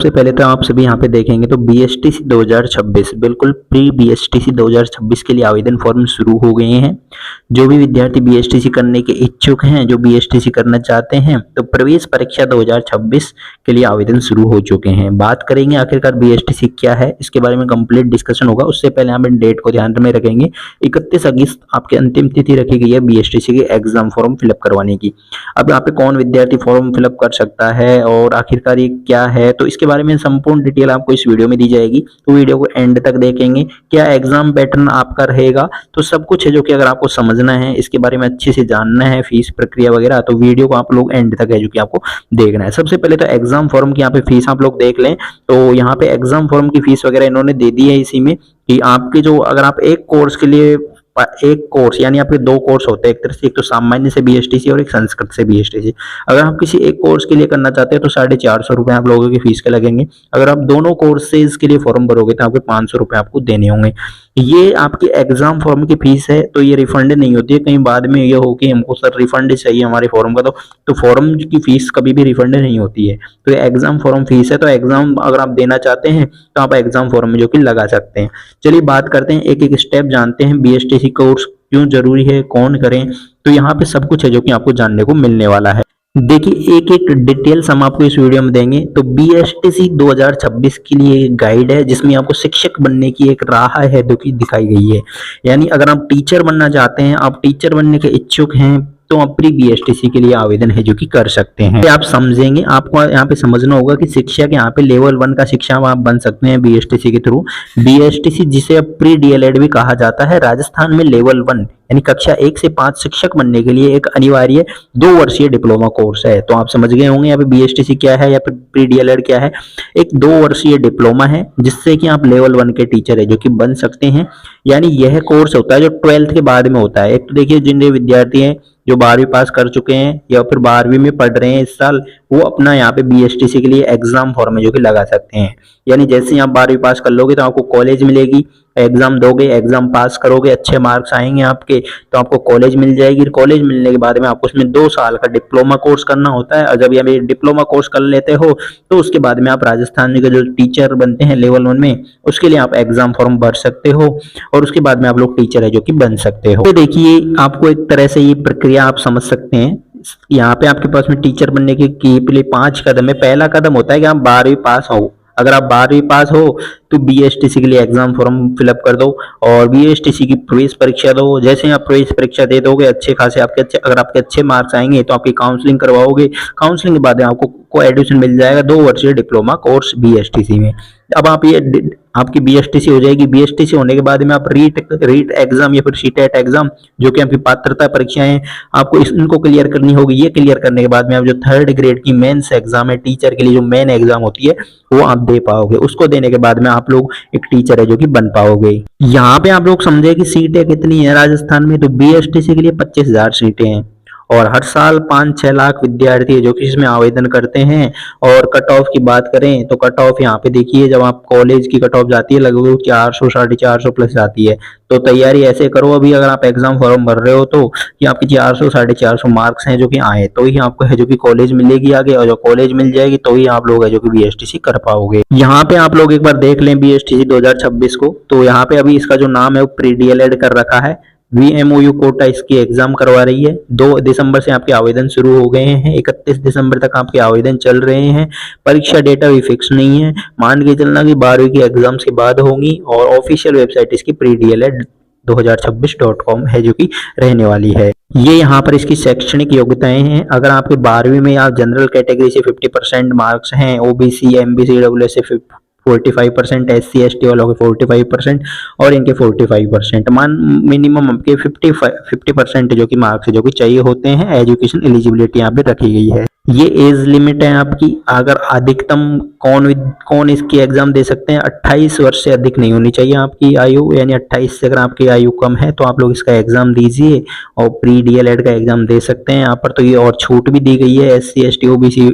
सबसे पहले तो आप सभी यहाँ पे देखेंगे तो बीएसटीसी 2026 बिल्कुल प्री बीएसटीसी 2026 के लिए आवेदन फॉर्म शुरू हो गए हैं। जो भी विद्यार्थी बीएसटीसी करने के इच्छुक हैं, जो बीएसटीसी करना चाहते हैं, तो प्रवेश परीक्षा 2026 के लिए आवेदन शुरू हो चुके हैं। बात करेंगे आखिरकार बीएसटीसी क्या है, इसके बारे में कंप्लीट डिस्कशन होगा। उससे पहले हम डेट को ध्यान में रखेंगे। 31 अगस्त आपकी अंतिम तिथि रखी गई है बीएसटीसी के एग्जाम फॉर्म फिलअप करवाने की। अब यहाँ पे कौन विद्यार्थी फॉर्म फिलअप कर सकता है और आखिरकार ये क्या है, तो इसके बारे में संपूर्ण डिटेल आपको इस वीडियो में दी जाएगी। तो वीडियो को एंड तक देखेंगे। क्या एग्जाम पैटर्न आपका रहेगा, तो सब कुछ है जो कि अगर आपको समझना है, इसके बारे में अच्छे से जानना है, फीस प्रक्रिया वगैरह, तो वीडियो को आप लोग एंड तक है जो कि आपको देखना है। सबसे पहले तो एग्जाम फॉर्म की यहाँ पे फीस आप लोग देख लें। तो यहाँ पे एग्जाम फॉर्म की फीस वगैरह इन्होंने दे दी है इसी में कि आपके जो अगर आप एक कोर्स के लिए एक कोर्स यानी आपके दो कोर्स होते हैं, एक तरह से एक तो सामान्य से बीएसटीसी और एक संस्कृत से बीएसटीसी। अगर आप किसी एक कोर्स के लिए करना चाहते हैं तो 450 रुपए आप लोगों की फीस के लगेंगे। अगर आप दोनों कोर्सेज के लिए फॉर्म भरोगे तो आपके 500 रुपए आपको देने होंगे। ये आपकी एग्जाम फॉर्म की फीस है, तो ये रिफंड नहीं होती है। कहीं बाद में ये हो कि हमको सर रिफंड चाहिए हमारे फॉर्म का, तो फॉर्म की फीस कभी भी रिफंड नहीं होती है। तो ये एग्जाम फॉर्म फीस है। तो एग्जाम अगर आप देना चाहते हैं तो आप एग्जाम फॉर्म में जो कि लगा सकते हैं। चलिए बात करते हैं, एक एक स्टेप जानते हैं बीएसटीसी कोर्स क्यों जरूरी है, कौन करें। तो यहाँ पे सब कुछ है जो कि आपको जानने को मिलने वाला है। देखिए एक एक डिटेल्स हम आपको इस वीडियो में देंगे। तो बीएसटीसी 2026 के लिए एक गाइड है जिसमें आपको शिक्षक बनने की एक राह है जो कि दिखाई गई है। यानी अगर आप टीचर बनना चाहते हैं, आप टीचर बनने के इच्छुक हैं, तो आप प्री बीएसटीसी के लिए आवेदन है जो कि कर सकते हैं। आप समझेंगे, आपको यहाँ पे समझना होगा कि शिक्षक यहाँ पे लेवल 1 का शिक्षा आप बन सकते हैं बीएसटीसी के थ्रू। बीएसटीसी जिसे अब प्री डीएलएड भी कहा जाता है, राजस्थान में लेवल 1 यानी कक्षा 1 से 5 शिक्षक बनने के लिए एक अनिवार्य 2 वर्षीय डिप्लोमा कोर्स है। तो आप समझ गए होंगे यहाँ पे बीएसटीसी क्या है या फिर प्री डीएलएड क्या है। एक 2 वर्षीय डिप्लोमा है जिससे कि आप लेवल 1 के टीचर है जो कि बन सकते हैं। यानी यह कोर्स होता है जो 12th के बाद में होता है। एक तो देखिए जिन विद्यार्थी हैं जो 12वीं पास कर चुके हैं या फिर 12वीं में पढ़ रहे हैं इस साल, वो अपना यहाँ पे बीएसटीसी के लिए एग्जाम फॉर्म है जो कि लगा सकते हैं। यानी जैसे ही आप 12वीं पास कर लोगे तो आपको कॉलेज मिलेगी, एग्जाम दोगे, एग्जाम पास करोगे, अच्छे मार्क्स आएंगे आपके, तो आपको कॉलेज मिल जाएगी। कॉलेज मिलने के बाद में आपको उसमें 2 साल का डिप्लोमा कोर्स करना होता है। और जब ये डिप्लोमा कोर्स कर लेते हो तो उसके बाद में आप राजस्थान के जो टीचर बनते हैं लेवल 1 में, उसके लिए आप एग्जाम फॉर्म भर सकते हो और उसके बाद में आप लोग टीचर है जो कि बन सकते हो। तो देखिए आपको एक तरह से ये प्रक्रिया आप समझ सकते हैं। यहाँ पे आपके पास में टीचर बनने के लिए 5 कदम है। पहला कदम होता है कि आप 12वीं पास हो। अगर आप 12वीं पास हो तो बीएसटीसी के लिए एग्जाम फॉर्म फिलअप कर दो और बीएसटीसी की प्रवेश परीक्षा दो। जैसे ही आप प्रवेश परीक्षा दे दोगे, अच्छे खासे अगर आपके अच्छे मार्क्स आएंगे तो आपकी काउंसलिंग करवाओगे। काउंसलिंग के बाद आपको एडमिशन मिल जाएगा 2 वर्षीय डिप्लोमा कोर्स बीएसटीसी में। अब आप ये आपकी बीएसटीसी हो जाएगी। बीएसटीसी होने के बाद में आप रीट एग्जाम या फिर सीटेट एग्जाम जो कि आपकी पात्रता परीक्षाएं आपको इनको क्लियर करनी होगी। ये क्लियर करने के बाद में आप जो 3rd ग्रेड की मेंस एग्जाम है टीचर के लिए, जो मेन एग्जाम होती है, वो आप दे पाओगे। उसको देने के बाद में आप लोग एक टीचर है जो कि बन पाओगे। यहाँ पे आप लोग समझे कि सीटें कितनी है राजस्थान में। तो बीएसटीसी के लिए 25,000 सीटें हैं और हर साल 5-6 लाख विद्यार्थी है जो कि इसमें आवेदन करते हैं। और कट ऑफ की बात करें तो कट ऑफ यहाँ पे देखिए, जब आप कॉलेज की कट ऑफ जाती है लगभग 400 450 प्लस जाती है। तो तैयारी ऐसे करो अभी, अगर आप एग्जाम फॉर्म भर रहे हो तो कि आपकी 400 450 मार्क्स हैं जो कि आए, तो ही आपको है जो कि कॉलेज मिलेगी आगे, और जो कॉलेज मिल जाएगी तो ही आप लोग है जो कि बीएसटीसी कर पाओगे। यहाँ पे आप लोग एक बार देख लें बीएसटीसी 2026 को। तो यहाँ पे अभी इसका जो नाम है वो प्री डीएलएड कर रखा है। VMOU कोटा इसकी एग्जाम करवा रही है। 2 दिसंबर से आपके आवेदन शुरू हो गए हैं, 31 दिसंबर तक आपके आवेदन चल रहे हैं। परीक्षा डेटा भी फिक्स नहीं है, मान के चलना कि 12वीं की एग्जाम्स के बाद होंगी। और ऑफिशियल वेबसाइट इसकी predled2026.com है जो कि रहने वाली है। ये यहाँ पर इसकी शैक्षणिक योग्यताएं हैं। अगर आपके 12वीं में आप जनरल कैटेगरी से 50% मार्क्स हैं, OBC MBC EWS से 45%, SC ST वालों के 45% और इनके 45%, मिनिमम आपके 50% जो कि मार्क्स जो कि चाहिए होते हैं। एजुकेशन एलिजिबिलिटी यहाँ पे रखी गई है। ये एज लिमिट है आपकी। अगर अधिकतम कौन इसकी एग्जाम दे सकते हैं, 28 वर्ष से अधिक नहीं होनी चाहिए आपकी आयु। यानी 28 से अगर आपकी आयु कम है तो आप लोग इसका एग्जाम दीजिए और प्री डीएलएड का एग्जाम दे सकते हैं। यहाँ पर तो ये और छूट भी दी गई है SC ST OBC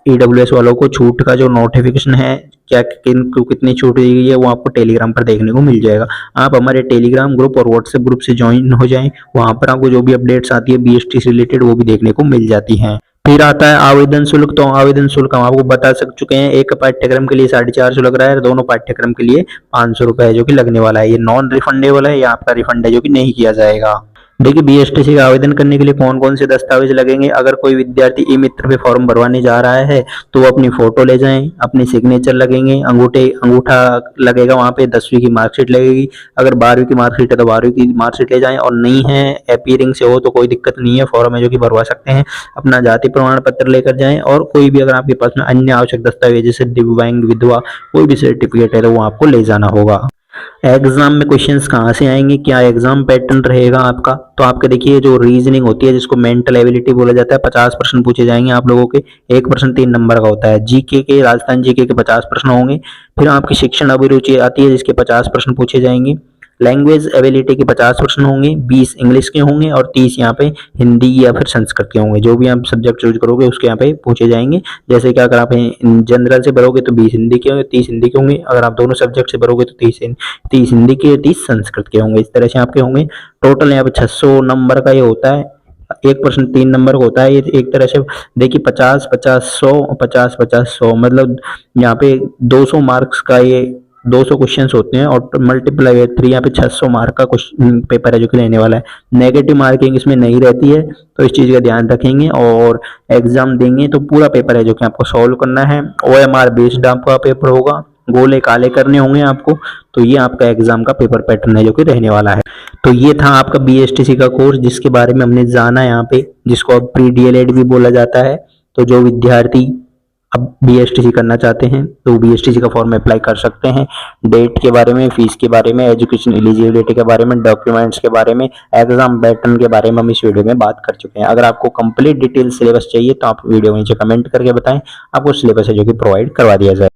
EWS वालों को। छूट का जो नोटिफिकेशन है, क्या किनको कितनी छूट दी गई है, वो आपको टेलीग्राम पर देखने को मिल जाएगा। आप हमारे टेलीग्राम ग्रुप और व्हाट्सएप ग्रुप से ज्वाइन हो जाएं, वहां पर आपको जो भी अपडेट्स आती है बीएसटी से रिलेटेड वो भी देखने को मिल जाती हैं। फिर आता है आवेदन शुल्क। तो आवेदन शुल्क हम आपको बता चुके हैं, एक पाठ्यक्रम के लिए 450 लग रहा है, दोनों पाठ्यक्रम के लिए 500 रुपए है जो कि लगने वाला है। ये नॉन रिफंडेबल है, या आपका रिफंड है जो कि नहीं किया जाएगा। देखिए बीएसटीसी का आवेदन करने के लिए कौन कौन से दस्तावेज लगेंगे। अगर कोई विद्यार्थी ई मित्र पे फॉर्म भरवाने जा रहा है तो वो अपनी फोटो ले जाएं, अपने सिग्नेचर लगेंगे, अंगूठा लगेगा, वहां पे 10वीं की मार्कशीट लगेगी। अगर 12वीं की मार्कशीट है तो 12वीं की मार्कशीट ले जाएं, और नहीं है अपीयरिंग से हो तो कोई दिक्कत नहीं है, फॉर्म है जो कि भरवा सकते हैं। अपना जाति प्रमाण पत्र लेकर जाएं, और कोई भी अगर आपके पास में अन्य आवश्यक दस्तावेज जैसे दिव्यांग, विधवा, कोई भी सर्टिफिकेट है तो वो आपको ले जाना होगा। एग्जाम में क्वेश्चंस कहाँ से आएंगे, क्या एग्जाम पैटर्न रहेगा आपका। तो आपके देखिए जो रीजनिंग होती है जिसको मेंटल एबिलिटी बोला जाता है, 50 प्रश्न पूछे जाएंगे आप लोगों के। एक प्रश्न 3 नंबर का होता है। जीके के, राजस्थान जीके के 50 प्रश्न होंगे। फिर आपकी शिक्षण अभिरुचि आती है जिसके 50 प्रश्न पूछे जाएंगे। लैंग्वेज एबिलिटी के 50 प्रश्न होंगे, 20 इंग्लिश के होंगे और 30 यहाँ पे हिंदी या फिर संस्कृत के होंगे। जो भी आप सब्जेक्ट चूज करोगे उसके यहाँ पे पूछे जाएंगे। जैसे कि अगर आप जनरल से भरोगे तो 20 हिंदी के होंगे, 30 हिंदी के होंगे। अगर आप दोनों सब्जेक्ट से भरोगे तो 30 हिंदी के, 30 संस्कृत के होंगे। इस तरह से आपके होंगे। टोटल यहाँ पे 600 नंबर का ये होता है। एक प्रश्न 3 नंबर का होता है। ये एक तरह से देखिए 50 50 100 50 50 100 मतलब यहाँ पे 200 मार्क्स का ये 200 क्वेश्चंस होते हैं, और मल्टीप्लाई बाय 3 यहाँ पे 600 मार्क का क्वेश्चन पेपर है जो कि रहने वाला है। नेगेटिव मार्किंग इसमें नहीं रहती है, तो इस चीज का ध्यान रखेंगे। और एग्जाम देंगे तो पूरा पेपर है जो कि आपको सॉल्व करना है। OMR बेस्ड आपका पेपर होगा, गोले काले करने होंगे आपको। तो ये आपका एग्जाम का पेपर पैटर्न है जो कि रहने वाला है। तो ये था आपका BSTC का कोर्स जिसके बारे में हमने जाना यहाँ पे, जिसको अब प्री DLED भी बोला जाता है। तो जो विद्यार्थी अब BSTC करना चाहते हैं तो BSTC का फॉर्म अप्लाई कर सकते हैं। डेट के बारे में, फीस के बारे में, एजुकेशन एलिजिबिलिटी के बारे में, डॉक्यूमेंट्स के बारे में, एग्जाम पैटर्न के बारे में हम इस वीडियो में बात कर चुके हैं। अगर आपको कंप्लीट डिटेल सिलेबस चाहिए तो आप वीडियो में नीचे कमेंट करके बताएं, आपको सिलेबस है जो कि प्रोवाइड करवा दिया जाए।